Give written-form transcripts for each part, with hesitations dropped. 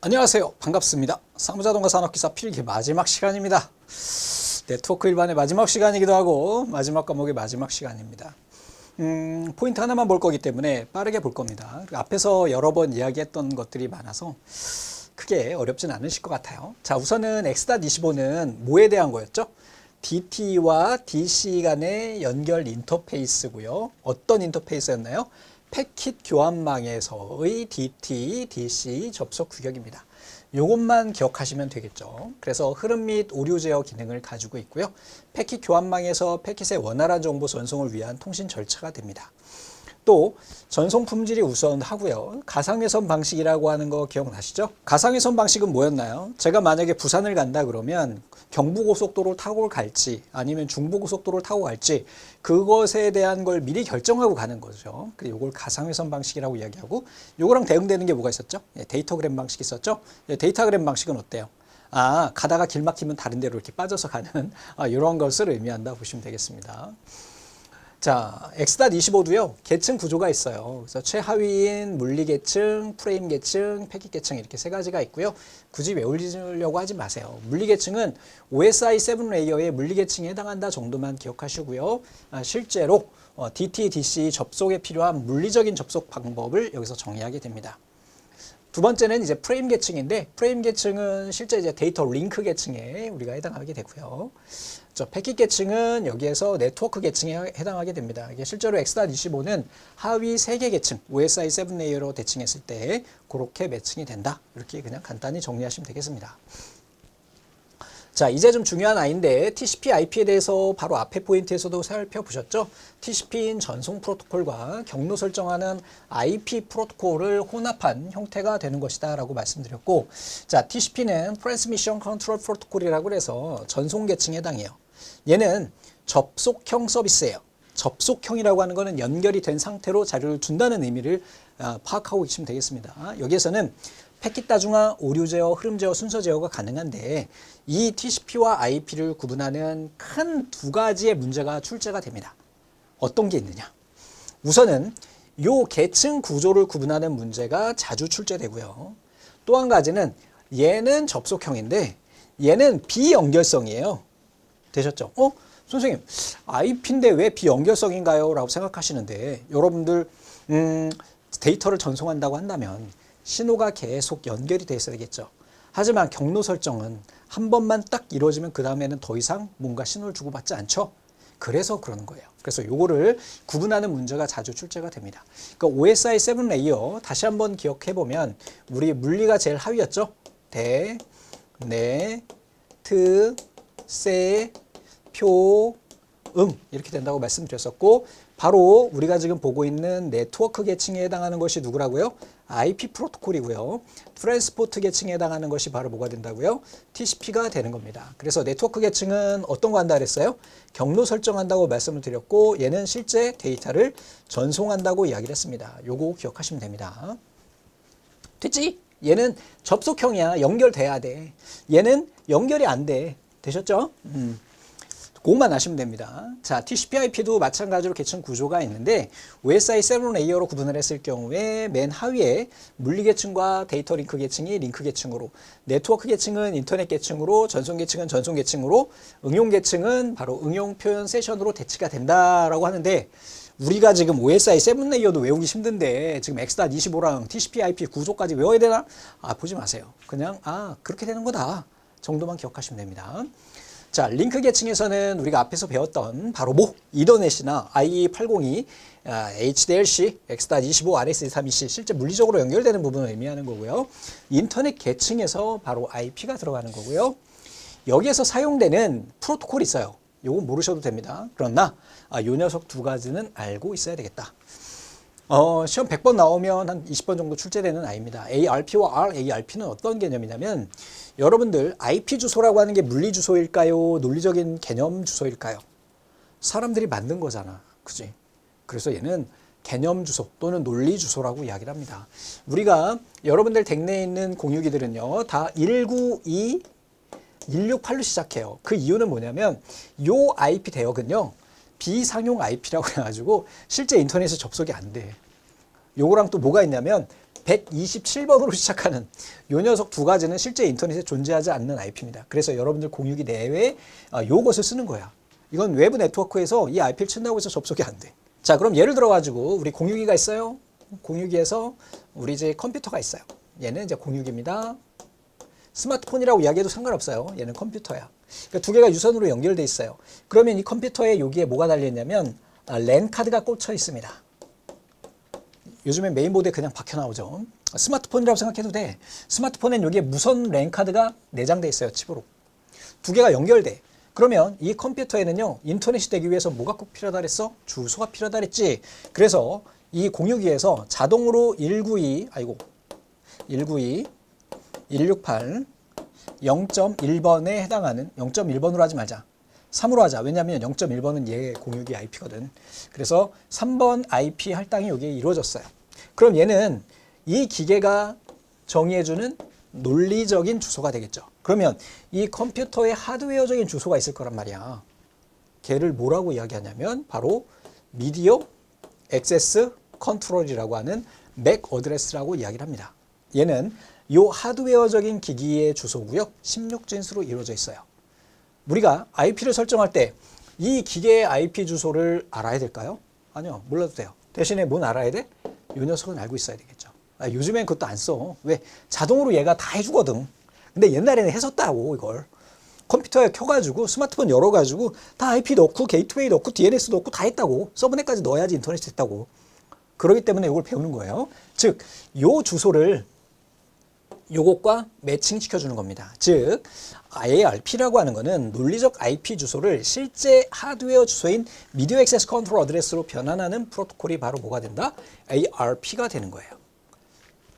안녕하세요. 반갑습니다. 사무자동과 산업기사 필기 마지막 시간입니다. 네트워크 일반의 마지막 시간이기도 하고 마지막 과목의 마지막 시간입니다. 포인트 하나만 볼 거기 때문에 빠르게 볼 겁니다. 앞에서 여러 번 이야기했던 것들이 많아서 크게 어렵진 않으실 것 같아요. 자, 우선은 X.25는 뭐에 대한 거였죠? DT와 DC 간의 연결 인터페이스고요. 어떤 인터페이스였나요? 패킷 교환망에서의 DT, DC 접속 규격입니다. 이것만 기억하시면 되겠죠. 그래서 흐름 및 오류 제어 기능을 가지고 있고요. 패킷 교환망에서 패킷의 원활한 정보 전송을 위한 통신 절차가 됩니다. 또 전송 품질이 우선하고요. 가상회선 방식이라고 하는 거 기억나시죠? 가상회선 방식은 뭐였나요? 제가 만약에 부산을 간다 그러면 경부고속도로를 타고 갈지 아니면 중부고속도로를 타고 갈지 그것에 대한 걸 미리 결정하고 가는 거죠. 그리고 이걸 가상회선 방식이라고 이야기하고 이거랑 대응되는 게 뭐가 있었죠? 데이터그램 방식이 있었죠? 데이터그램 방식은 어때요? 가다가 길 막히면 다른 데로 이렇게 빠져서 가는 이런 것을 의미한다 보시면 되겠습니다. 자, X.25도요, 계층 구조가 있어요. 그래서 최하위인 물리 계층, 프레임 계층, 패킷 계층 이렇게 세 가지가 있고요. 굳이 외우려고 하지 마세요. 물리 계층은 OSI 7 레이어의 물리 계층에 해당한다 정도만 기억하시고요. 실제로 DT, DC 접속에 필요한 물리적인 접속 방법을 여기서 정의하게 됩니다. 두 번째는 이제 프레임 계층인데 프레임 계층은 실제 이제 데이터 링크 계층에 우리가 해당하게 되고요. 패킷 계층은 여기에서 네트워크 계층에 해당하게 됩니다. 이게 실제로 X.25는 하위 3개 계층, OSI 7 레이어로 대칭했을 때 그렇게 매칭이 된다. 이렇게 그냥 간단히 정리하시면 되겠습니다. 자, 이제 좀 중요한 아이인데 TCP IP에 대해서 바로 앞에 포인트에서도 살펴보셨죠? TCP인 전송 프로토콜과 경로 설정하는 IP 프로토콜을 혼합한 형태가 되는 것이다 라고 말씀드렸고, 자, TCP는 Transmission Control Protocol이라고 해서 전송 계층에 해당해요. 얘는 접속형 서비스예요. 접속형이라고 하는 것은 연결이 된 상태로 자료를 준다는 의미를 파악하고 계시면 되겠습니다. 여기에서는 패킷 다중화, 오류 제어, 흐름 제어, 순서 제어가 가능한데 이 TCP와 IP를 구분하는 큰 두 가지의 문제가 출제가 됩니다. 어떤 게 있느냐? 우선은 요 계층 구조를 구분하는 문제가 자주 출제되고요. 또 한 가지는 얘는 접속형인데 얘는 비연결성이에요. 되셨죠? 선생님, IP인데 왜 비연결성인가요? 라고 생각하시는데 여러분들 데이터를 전송한다고 한다면 신호가 계속 연결이 돼 있어야 되겠죠. 하지만 경로 설정은 한 번만 딱 이루어지면 그 다음에는 더 이상 뭔가 신호를 주고받지 않죠. 그래서 그러는 거예요. 그래서 요거를 구분하는 문제가 자주 출제가 됩니다. 그러니까 OSI 7 레이어 다시 한번 기억해 보면 우리 물리가 제일 하위였죠. 대, 네, 트, 세, 표, 이렇게 된다고 말씀드렸었고, 바로 우리가 지금 보고 있는 네트워크 계층에 해당하는 것이 누구라고요? IP 프로토콜이고요. 트랜스포트 계층에 해당하는 것이 바로 뭐가 된다고요? TCP가 되는 겁니다. 그래서 네트워크 계층은 어떤 거 한다 그랬어요? 경로 설정한다고 말씀을 드렸고, 얘는 실제 데이터를 전송한다고 이야기를 했습니다. 요거 기억하시면 됩니다. 됐지? 얘는 접속형이야. 연결돼야 돼. 얘는 연결이 안 돼. 되셨죠? 그것만 아시면 됩니다. 자, TCP/IP도 마찬가지로 계층 구조가 있는데 OSI 7 레이어로 구분을 했을 경우에 맨 하위에 물리 계층과 데이터 링크 계층이 링크 계층으로, 네트워크 계층은 인터넷 계층으로, 전송 계층은 전송 계층으로, 응용 계층은 바로 응용 표현 세션으로 대치가 된다라고 하는데 우리가 지금 OSI 7 레이어도 외우기 힘든데 지금 X.25랑 TCP/IP 구조까지 외워야 되나? 보지 마세요. 그냥 그렇게 되는 거다 정도만 기억하시면 됩니다. 자, 링크 계층에서는 우리가 앞에서 배웠던 바로 이더넷이나 IE802, HDLC, X.25, RS232C 실제 물리적으로 연결되는 부분을 의미하는 거고요. 인터넷 계층에서 바로 IP가 들어가는 거고요. 여기에서 사용되는 프로토콜이 있어요. 요거 모르셔도 됩니다. 그러나 요 녀석 두 가지는 알고 있어야 되겠다. 시험 100번 나오면 한 20번 정도 출제되는 아이입니다. ARP와 RARP는 어떤 개념이냐면 여러분들 IP 주소라고 하는 게 물리 주소일까요? 논리적인 개념 주소일까요? 사람들이 만든 거잖아. 그지? 그래서 얘는 개념 주소 또는 논리 주소라고 이야기를 합니다. 우리가 여러분들 댁내에 있는 공유기들은요. 다 192, 168로 시작해요. 그 이유는 뭐냐면 요 IP 대역은요. 비상용 IP라고 해가지고 실제 인터넷에 접속이 안 돼. 요거랑 또 뭐가 있냐면 127번으로 시작하는 요 녀석 두 가지는 실제 인터넷에 존재하지 않는 IP입니다. 그래서 여러분들 공유기 내외에 요것을 쓰는 거야. 이건 외부 네트워크에서 이 IP를 친다고 해서 접속이 안 돼. 자, 그럼 예를 들어 가지고 우리 공유기가 있어요. 공유기에서 우리 이제 컴퓨터가 있어요. 얘는 이제 공유기입니다. 스마트폰이라고 이야기해도 상관없어요. 얘는 컴퓨터야. 그러니까 두 개가 유선으로 연결돼 있어요. 그러면 이 컴퓨터에 여기에 뭐가 달려 있냐면 랜 카드가 꽂혀 있습니다. 요즘엔 메인보드에 그냥 박혀 나오죠. 스마트폰이라고 생각해도 돼. 스마트폰엔 여기에 무선 랜 카드가 내장돼 있어요. 칩으로. 두 개가 연결돼. 그러면 이 컴퓨터에는요, 인터넷이 되기 위해서 뭐가 꼭 필요하다 그랬어? 주소가 필요하다 그랬지. 그래서 이 공유기에서 자동으로 192, 0.1번에 해당하는 0.1번으로 하지 말자. 3으로 하자. 왜냐하면 0.1번은 얘 공유기 IP거든. 그래서 3번 IP 할당이 여기에 이루어졌어요. 그럼 얘는 이 기계가 정의해주는 논리적인 주소가 되겠죠. 그러면 이 컴퓨터의 하드웨어적인 주소가 있을 거란 말이야. 걔를 뭐라고 이야기하냐면 바로 미디어 액세스 컨트롤이라고 하는 맥 어드레스라고 이야기를 합니다. 얘는 이 하드웨어적인 기기의 주소고요. 16진수로 이루어져 있어요. 우리가 IP를 설정할 때 이 기계의 IP 주소를 알아야 될까요? 아니요, 몰라도 돼요. 대신에 뭔 알아야 돼? 이 녀석은 알고 있어야 되겠죠. 요즘엔 그것도 안 써. 왜? 자동으로 얘가 다 해주거든. 근데 옛날에는 했었다고, 이걸. 컴퓨터에 켜가지고 스마트폰 열어가지고 다 IP 넣고 게이트웨이 넣고 DNS 넣고 다 했다고. 서브넷까지 넣어야지 인터넷이 됐다고. 그렇기 때문에 이걸 배우는 거예요. 즉, 요 주소를 요것과 매칭시켜주는 겁니다. 즉, ARP라고 하는 거는 논리적 IP 주소를 실제 하드웨어 주소인 미디어 액세스 컨트롤 어드레스로 변환하는 프로토콜이 바로 뭐가 된다? ARP가 되는 거예요.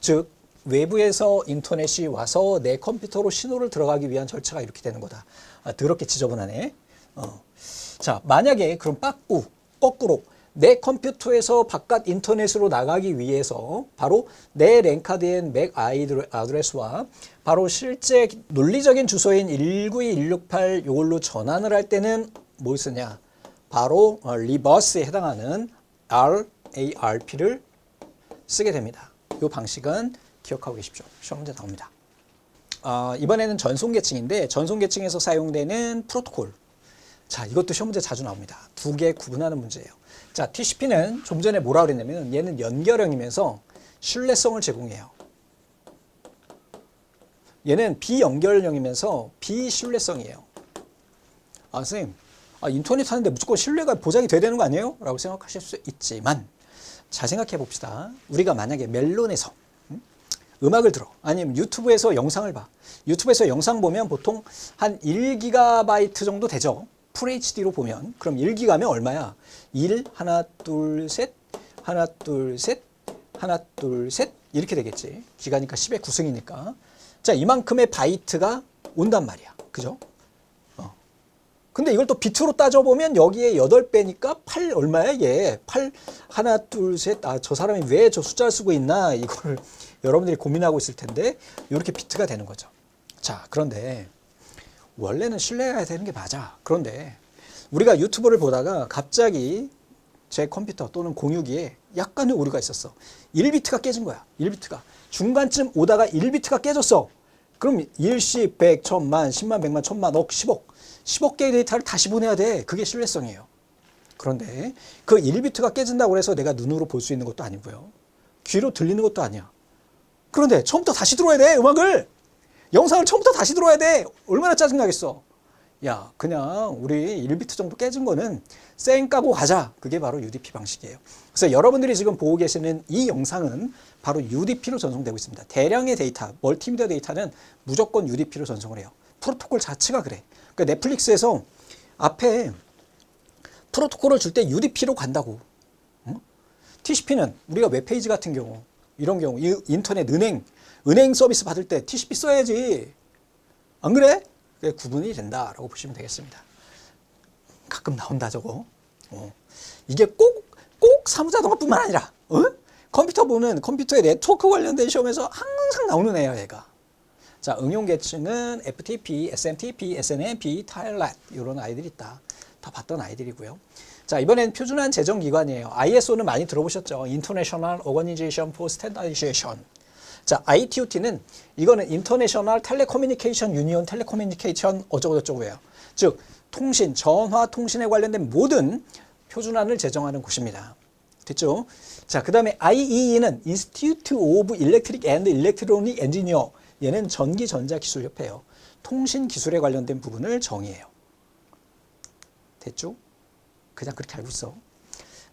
즉, 외부에서 인터넷이 와서 내 컴퓨터로 신호를 들어가기 위한 절차가 이렇게 되는 거다. 더럽게 지저분하네. 자, 만약에 그럼 거꾸로 내 컴퓨터에서 바깥 인터넷으로 나가기 위해서 바로 내 랜카드엔 맥 아드레스와 바로 실제 논리적인 주소인 192.168 이걸로 전환을 할 때는 뭘 쓰냐? 바로 리버스에 해당하는 RARP를 쓰게 됩니다. 이 방식은 기억하고 계십시오. 시험 문제 나옵니다. 이번에는 전송계층인데 전송계층에서 사용되는 프로토콜. 자, 이것도 시험 문제 자주 나옵니다. 두 개 구분하는 문제예요. 자, TCP는 좀 전에 뭐라 그랬냐면 얘는 연결형이면서 신뢰성을 제공해요. 얘는 비연결형이면서 비신뢰성이에요. 선생님, 인터넷 하는데 무조건 신뢰가 보장이 돼야 되는 거 아니에요? 라고 생각하실 수 있지만 잘 생각해 봅시다. 우리가 만약에 멜론에서 음악을 들어, 아니면 유튜브에서 영상을 봐. 유튜브에서 영상 보면 보통 한 1GB 정도 되죠. FHD로 보면. 그럼 1기가면 얼마야? 1, 하나, 둘, 셋, 하나, 둘, 셋, 하나, 둘, 셋 이렇게 되겠지. 기가니까 10의 9승이니까. 자, 이만큼의 바이트가 온단 말이야. 그죠? 근데 이걸 또 비트로 따져보면 여기에 8배니까 8 얼마야 이게? 8, 하나, 둘, 셋. 저 사람이 왜 저 숫자를 쓰고 있나? 이걸 여러분들이 고민하고 있을 텐데 이렇게 비트가 되는 거죠. 자, 그런데 원래는 신뢰해야 되는 게 맞아. 그런데 우리가 유튜브를 보다가 갑자기 제 컴퓨터 또는 공유기에 약간의 오류가 있었어. 1비트가 깨진 거야. 1비트가. 중간쯤 오다가 1비트가 깨졌어. 그럼 일시, 100, 1000만, 10만, 100만, 1000만, 억, 10억. 10억 개의 데이터를 다시 보내야 돼. 그게 신뢰성이에요. 그런데 그 1비트가 깨진다고 해서 내가 눈으로 볼 수 있는 것도 아니고요. 귀로 들리는 것도 아니야. 그런데 처음부터 다시 들어야 돼. 음악을. 영상을 처음부터 다시 들어야 돼. 얼마나 짜증나겠어. 야, 그냥 우리 1비트 정도 깨진 거는 쌩 까고 가자. 그게 바로 UDP 방식이에요. 그래서 여러분들이 지금 보고 계시는 이 영상은 바로 UDP로 전송되고 있습니다. 대량의 데이터, 멀티미디어 데이터는 무조건 UDP로 전송을 해요. 프로토콜 자체가 그래. 그러니까 넷플릭스에서 앞에 프로토콜을 줄 때 UDP로 간다고. TCP는 우리가 웹페이지 같은 경우, 이런 경우, 인터넷 은행 서비스 받을 때 TCP 써야지. 안 그래? 그게 구분이 된다라고 보시면 되겠습니다. 가끔 나온다 저거. 이게 꼭 사무자동화뿐만 아니라 컴퓨터 보는 컴퓨터의 네트워크 관련된 시험에서 항상 나오는 애야 얘가. 자, 응용 계층은 FTP, SMTP, SNMP, 타일렛 이런 아이들이 있다. 다 봤던 아이들이고요. 자, 이번엔 표준화한 재정기관이에요. ISO는 많이 들어보셨죠? International Organization for Standardization. 자, ITUT는 이거는 인터내셔널 텔레커뮤니케이션 유니온 텔레커뮤니케이션 어쩌고저쩌고예요. 즉 통신, 전화 통신에 관련된 모든 표준안을 제정하는 곳입니다. 됐죠? 자, 그 다음에 IEE는 Institute of Electric and Electronic Engineer. 얘는 전기전자기술협회예요. 통신 기술에 관련된 부분을 정의해요. 됐죠? 그냥 그렇게 알고 있어.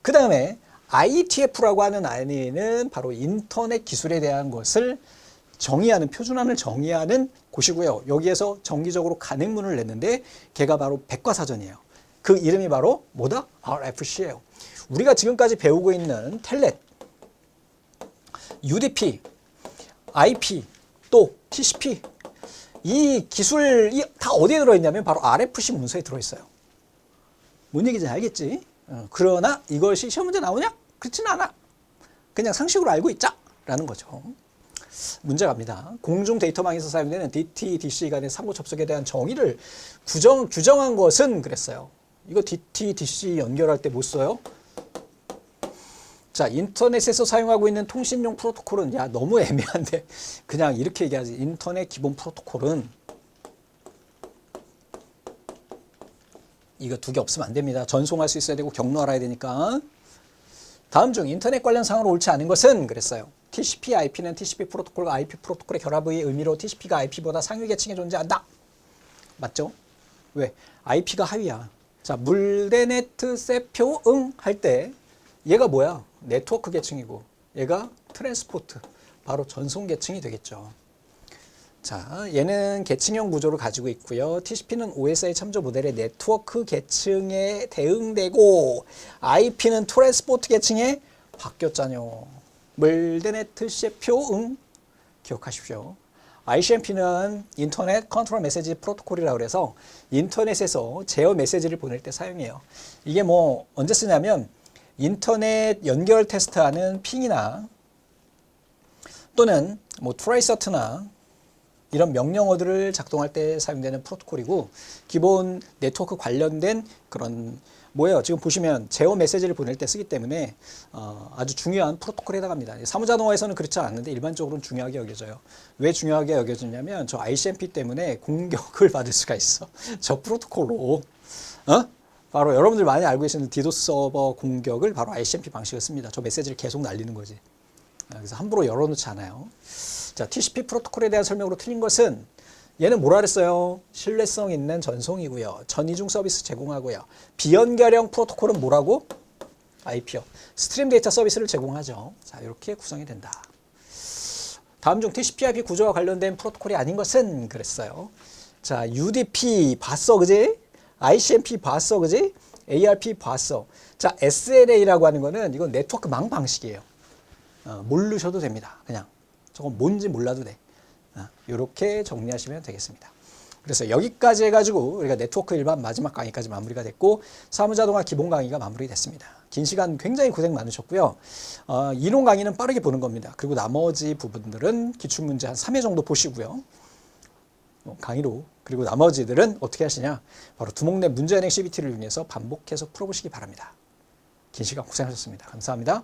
그 다음에 IETF라고 하는 안에는 바로 인터넷 기술에 대한 것을 정의하는, 표준안을 정의하는 곳이고요. 여기에서 정기적으로 간행문을 냈는데 걔가 바로 백과사전이에요. 그 이름이 바로 뭐다? RFC예요. 우리가 지금까지 배우고 있는 텔넷, UDP, IP, 또 TCP 이 기술이 다 어디에 들어있냐면 바로 RFC 문서에 들어있어요. 뭔 얘기인지 알겠지? 그러나 이것이 시험 문제 나오냐? 그렇지는 않아. 그냥 상식으로 알고 있자라는 거죠. 문제 갑니다. 공중 데이터망에서 사용되는 DT, DC 간의 상호 접속에 대한 정의를 규정한 것은 그랬어요. 이거 DT, DC 연결할 때 못 써요? 자, 인터넷에서 사용하고 있는 통신용 프로토콜은 야 너무 애매한데 그냥 이렇게 얘기하지. 인터넷 기본 프로토콜은 이거 두 개 없으면 안 됩니다. 전송할 수 있어야 되고 경로 알아야 되니까. 다음 중 인터넷 관련 사항으로 옳지 않은 것은 그랬어요. TCP, IP는 TCP 프로토콜과 IP 프로토콜의 결합의 의미로 TCP가 IP보다 상위 계층에 존재한다. 맞죠? 왜? IP가 하위야. 자, 물대네트 세표 응 할 때 얘가 뭐야? 네트워크 계층이고 얘가 트랜스포트, 바로 전송 계층이 되겠죠. 자, 얘는 계층형 구조를 가지고 있고요. TCP는 OSI 참조 모델의 네트워크 계층에 대응되고 IP는 트랜스포트 계층에 바뀌었잖요. 물대네트 세표 응 기억하십시오. ICMP는 인터넷 컨트롤 메시지 프로토콜이라고 해서 인터넷에서 제어 메시지를 보낼 때 사용해요. 이게 뭐 언제 쓰냐면 인터넷 연결 테스트하는 핑이나 또는 뭐 트라이서트나 이런 명령어들을 작동할 때 사용되는 프로토콜이고 기본 네트워크 관련된 그런 뭐예요? 지금 보시면 제어 메시지를 보낼 때 쓰기 때문에 아주 중요한 프로토콜에 해당합니다. 사무자동화에서는 그렇지 않는데 일반적으로는 중요하게 여겨져요. 왜 중요하게 여겨지냐면 저 ICMP 때문에 공격을 받을 수가 있어. 저 프로토콜로. 바로 여러분들 많이 알고 계시는 디도스 서버 공격을 바로 ICMP 방식을 씁니다. 저 메시지를 계속 날리는 거지. 그래서 함부로 열어놓지 않아요. 자, TCP 프로토콜에 대한 설명으로 틀린 것은 얘는 뭐라 그랬어요? 신뢰성 있는 전송이고요. 전이중 서비스 제공하고요. 비연결형 프로토콜은 뭐라고? IP요. 스트림 데이터 서비스를 제공하죠. 자, 이렇게 구성이 된다. 다음 중 TCP/IP 구조와 관련된 프로토콜이 아닌 것은 그랬어요. 자, UDP 봤어, 그지? ICMP 봤어, 그지? ARP 봤어. 자, SLA라고 하는 거는 이건 네트워크망 방식이에요. 모르셔도 됩니다. 그냥 저건 뭔지 몰라도 돼. 이렇게 정리하시면 되겠습니다. 그래서 여기까지 해가지고 우리가 네트워크 일반 마지막 강의까지 마무리가 됐고 사무자동화 기본 강의가 마무리됐습니다. 긴 시간 굉장히 고생 많으셨고요. 이론 강의는 빠르게 보는 겁니다. 그리고 나머지 부분들은 기출문제 한 3회 정도 보시고요. 강의로. 그리고 나머지들은 어떻게 하시냐. 바로 두목내 문제은행 CBT를 이용해서 반복해서 풀어보시기 바랍니다. 긴 시간 고생하셨습니다. 감사합니다.